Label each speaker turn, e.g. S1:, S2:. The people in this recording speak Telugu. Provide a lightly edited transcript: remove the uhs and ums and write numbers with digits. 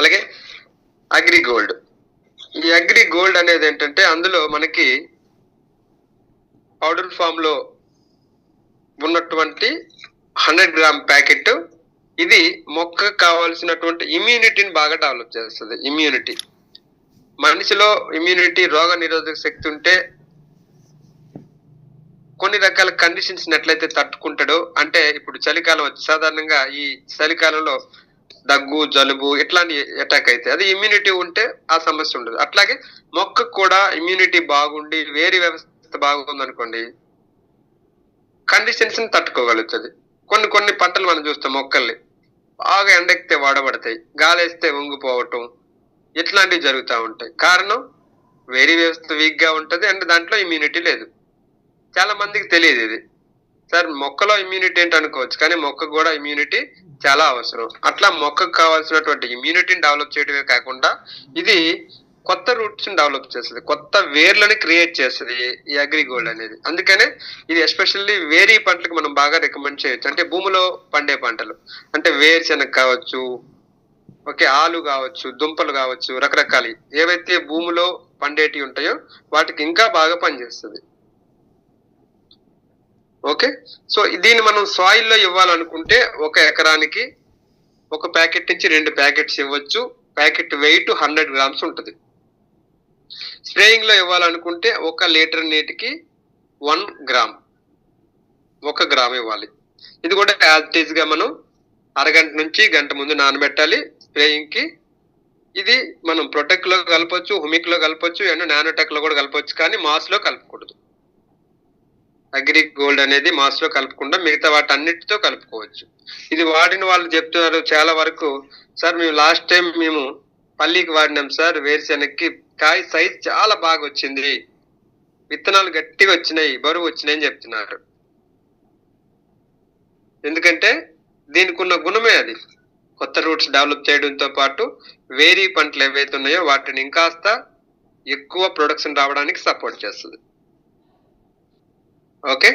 S1: అలాగే అగ్రి గోల్డ్. ఈ అగ్రి గోల్డ్ అనేది ఏంటంటే అందులో మనకి పౌడర్ ఫామ్ లో ఉన్నటువంటి 100 గ్రామ్ ప్యాకెట్. ఇది మొక్కకు కావాల్సినటువంటి ఇమ్యూనిటీని బాగా డెవలప్ చేస్తుంది. ఇమ్యూనిటీ, మనిషిలో ఇమ్యూనిటీ, రోగ నిరోధక శక్తి ఉంటే కొన్ని రకాల కండిషన్స్ ఎట్లయితే తట్టుకుంటాడో, అంటే ఇప్పుడు చలికాలం వచ్చి సాధారణంగా ఈ చలికాలంలో దగ్గు, జలుబు ఇట్లాంటి అటాక్ అయితే అది ఇమ్యూనిటీ ఉంటే ఆ సమస్య ఉండదు. అట్లాగే మొక్కకు కూడా ఇమ్యూనిటీ బాగుండి వేరే వ్యవస్థ బాగుంది అనుకోండి, కండిషన్స్ ని తట్టుకోగలుగుతుంది. కొన్ని పంటలు మనం చూస్తాం, మొక్కల్ని బాగా ఎండెక్కితే వాడబడతాయి, గాలేస్తే వంగిపోవటం ఇట్లాంటివి జరుగుతూ ఉంటాయి. కారణం వేరే వ్యవస్థ వీక్ గా ఉంటది అండ్ దాంట్లో ఇమ్యూనిటీ లేదు. చాలా మందికి తెలియదు ఇది. సార్ మొక్కలో ఇమ్యూనిటీ ఏంటి అనుకోవచ్చు, కానీ మొక్కకు కూడా ఇమ్యూనిటీ చాలా అవసరం. అట్లా మొక్కకు కావాల్సినటువంటి ఇమ్యూనిటీని డెవలప్ చేయడమే కాకుండా ఇది కొత్త రూట్స్ ని డెవలప్ చేస్తుంది, కొత్త వేర్లని క్రియేట్ చేస్తుంది ఈ అగ్రి గోల్డ్ అనేది. అందుకనే ఇది ఎస్పెషల్లీ వేరీ పంటలకు మనం బాగా రికమెండ్ చేయొచ్చు. అంటే భూమిలో పండే పంటలు, అంటే వేరుశెనగ కావచ్చు, ఓకే, ఆలు కావచ్చు, దుంపలు కావచ్చు, రకరకాల ఏవైతే భూమిలో పండేటివి ఉంటాయో వాటికి ఇంకా బాగా పనిచేస్తుంది. ఓకే, సో దీన్ని మనం సాయిల్ లో ఇవ్వాలనుకుంటే 1 ఎకరానికి 1 ప్యాకెట్ నుంచి 2 ప్యాకెట్స్ ఇవ్వచ్చు. ప్యాకెట్ వెయిట్ 100 గ్రామ్స్ ఉంటుంది. స్ప్రేయింగ్ లో ఇవ్వాలనుకుంటే 1 లీటర్ నీటికి 1 గ్రామ్, 1 గ్రామ్ ఇవ్వాలి. ఇది కూడా యాజ్ గా మనం అరగంట నుంచి గంట ముందు నానబెట్టాలి స్ప్రేయింగ్ కి. ఇది మనం ప్రొటెక్ట్ లో కలపొచ్చు, హుమిక్ లో కలపొచ్చు అండ్ నానోటెక్ లో కూడా కలపొచ్చు, కానీ మాస్ లో కలపకూడదు. అగ్రి గోల్డ్ అనేది మాస్ లో కలపకుండా మిగతా వాటి అన్నిటితో కలుపుకోవచ్చు. ఇది వాడిన వాళ్ళు చెప్తున్నారు చాలా వరకు, సార్ మేము లాస్ట్ టైం మేము పల్లీకి వాడినాం సార్, వేరుశెనగకి కాయ సైజ్ చాలా బాగా వచ్చింది, విత్తనాలు గట్టిగా వచ్చినాయి, బరువు వచ్చినాయి అని చెప్తున్నారు. ఎందుకంటే దీనికి ఉన్న గుణమే అది, కొత్త రూట్స్ డెవలప్ చేయడంతో పాటు వేరీ పంటలు ఏవైతే ఉన్నాయో వాటిని ఇంకాస్త ఎక్కువ ప్రొడక్షన్ రావడానికి సపోర్ట్ చేస్తుంది. ఓకే.